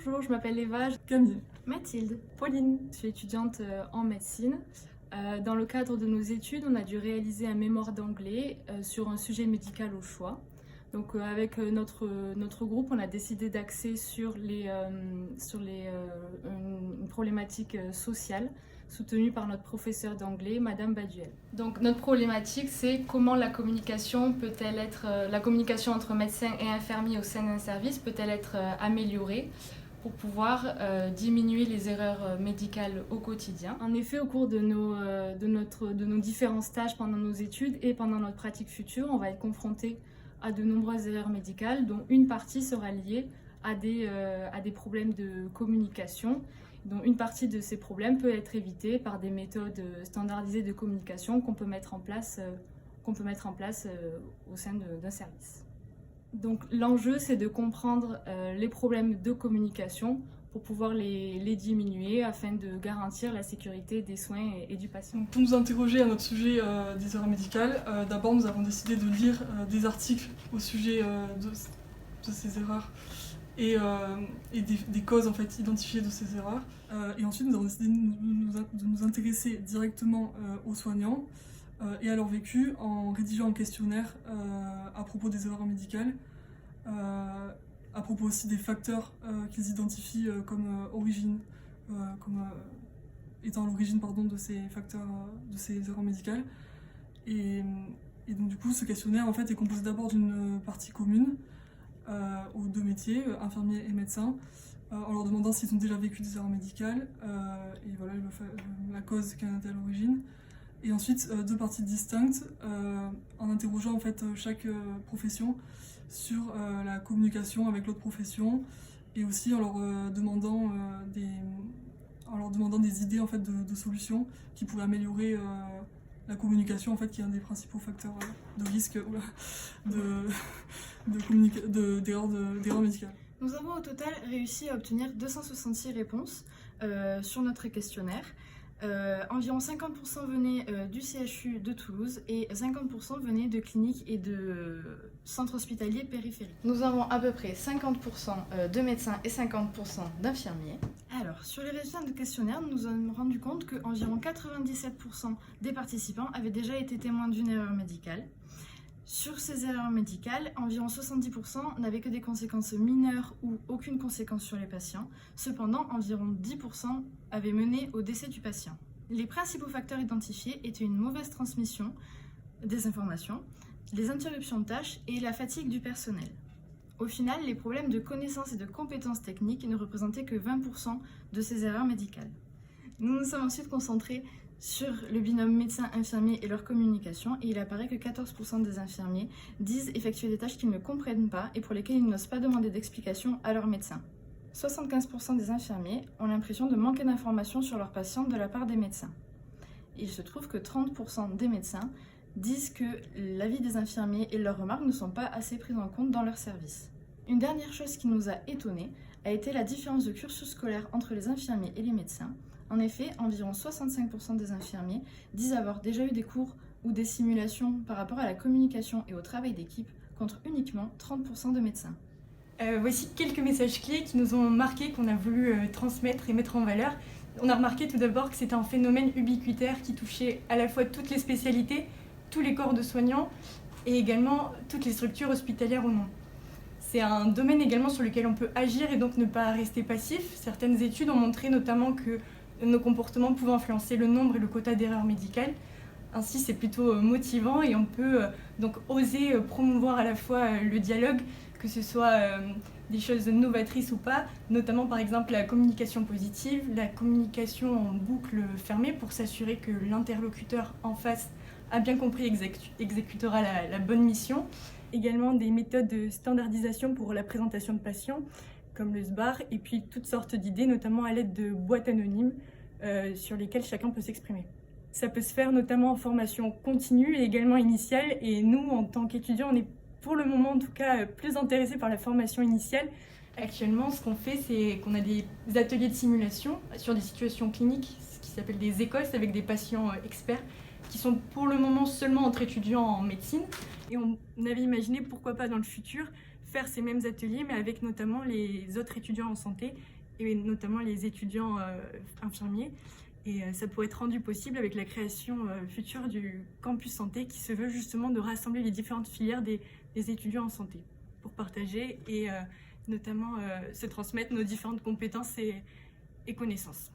Bonjour, je m'appelle Eva. Camille. Mathilde. Pauline. Je suis étudiante en médecine. Dans le cadre de nos études, on a dû réaliser un mémoire d'anglais sur un sujet médical au choix. Donc avec notre groupe, on a décidé d'axer sur une problématique sociale soutenue par notre professeur d'anglais, Madame Baduel. Donc notre problématique, c'est comment la communication peut-elle être, la communication entre médecins et infirmiers au sein d'un service peut-elle être améliorée pour pouvoir diminuer les erreurs médicales au quotidien. En effet, au cours de nos différents stages pendant nos études et pendant notre pratique future, on va être confronté à de nombreuses erreurs médicales, dont une partie sera liée à des problèmes de communication, dont une partie de ces problèmes peut être évitée par des méthodes standardisées de communication qu'on peut mettre en place au sein d'un service. Donc l'enjeu, c'est de comprendre les problèmes de communication pour pouvoir les diminuer afin de garantir la sécurité des soins et du patient. Donc, pour nous interroger à notre sujet des erreurs médicales, d'abord nous avons décidé de lire des articles au sujet de ces erreurs et des causes en fait, identifiées de ces erreurs. Et ensuite nous avons décidé de nous intéresser directement aux soignants et à leur vécu en rédigeant un questionnaire à propos des erreurs médicales, à propos aussi des facteurs qu'ils identifient comme origine, étant l'origine de ces facteurs, de ces erreurs médicales. Et donc du coup ce questionnaire en fait est composé d'abord d'une partie commune aux deux métiers, infirmiers et médecins, en leur demandant s'ils ont déjà vécu des erreurs médicales et voilà la cause qui en est à l'origine. Et ensuite deux parties distinctes en interrogeant en fait chaque profession sur la communication avec l'autre profession et aussi en leur demandant des idées en fait de solutions qui pourraient améliorer la communication en fait qui est un des principaux facteurs de risque d'erreurs médicales. Nous avons au total réussi à obtenir 266 réponses sur notre questionnaire. Environ 50% venaient du CHU de Toulouse et 50% venaient de cliniques et de centres hospitaliers périphériques. Nous avons à peu près 50% de médecins et 50% d'infirmiers. Alors, sur les résultats de questionnaire, nous nous sommes rendu compte qu'environ 97% des participants avaient déjà été témoins d'une erreur médicale. Sur ces erreurs médicales, environ 70% n'avaient que des conséquences mineures ou aucune conséquence sur les patients. Cependant, environ 10% avaient mené au décès du patient. Les principaux facteurs identifiés étaient une mauvaise transmission des informations, les interruptions de tâches et la fatigue du personnel. Au final, les problèmes de connaissances et de compétences techniques ne représentaient que 20% de ces erreurs médicales. Nous nous sommes ensuite concentrés sur le binôme médecin-infirmier et leur communication, et il apparaît que 14% des infirmiers disent effectuer des tâches qu'ils ne comprennent pas et pour lesquelles ils n'osent pas demander d'explication à leur médecin. 75% des infirmiers ont l'impression de manquer d'informations sur leurs patients de la part des médecins. Il se trouve que 30% des médecins disent que l'avis des infirmiers et leurs remarques ne sont pas assez prises en compte dans leur service. Une dernière chose qui nous a étonnés a été la différence de cursus scolaire entre les infirmiers et les médecins. En effet, environ 65% des infirmiers disent avoir déjà eu des cours ou des simulations par rapport à la communication et au travail d'équipe, contre uniquement 30% de médecins. Voici quelques messages clés qui nous ont marqués, qu'on a voulu transmettre et mettre en valeur. On a remarqué tout d'abord que c'était un phénomène ubiquitaire qui touchait à la fois toutes les spécialités, tous les corps de soignants et également toutes les structures hospitalières ou non. C'est un domaine également sur lequel on peut agir et donc ne pas rester passif. Certaines études ont montré notamment que nos comportements pouvaient influencer le nombre et le quota d'erreurs médicales. Ainsi, c'est plutôt motivant et on peut donc oser promouvoir à la fois le dialogue, que ce soit des choses novatrices ou pas, notamment par exemple la communication positive, la communication en boucle fermée pour s'assurer que l'interlocuteur en face a bien compris et exécutera la bonne mission. Également des méthodes de standardisation pour la présentation de patients, comme le SBAR, et puis toutes sortes d'idées, notamment à l'aide de boîtes anonymes sur lesquelles chacun peut s'exprimer. Ça peut se faire notamment en formation continue et également initiale, et nous, en tant qu'étudiants, on est pour le moment en tout cas plus intéressés par la formation initiale. Actuellement, ce qu'on fait, c'est qu'on a des ateliers de simulation sur des situations cliniques, ce qui s'appelle des écosses avec des patients experts, qui sont pour le moment seulement entre étudiants en médecine. Et on avait imaginé pourquoi pas dans le futur faire ces mêmes ateliers, mais avec notamment les autres étudiants en santé, et notamment les étudiants infirmiers. Et ça pourrait être rendu possible avec la création future du campus santé, qui se veut justement de rassembler les différentes filières des étudiants en santé pour partager et notamment se transmettre nos différentes compétences et connaissances.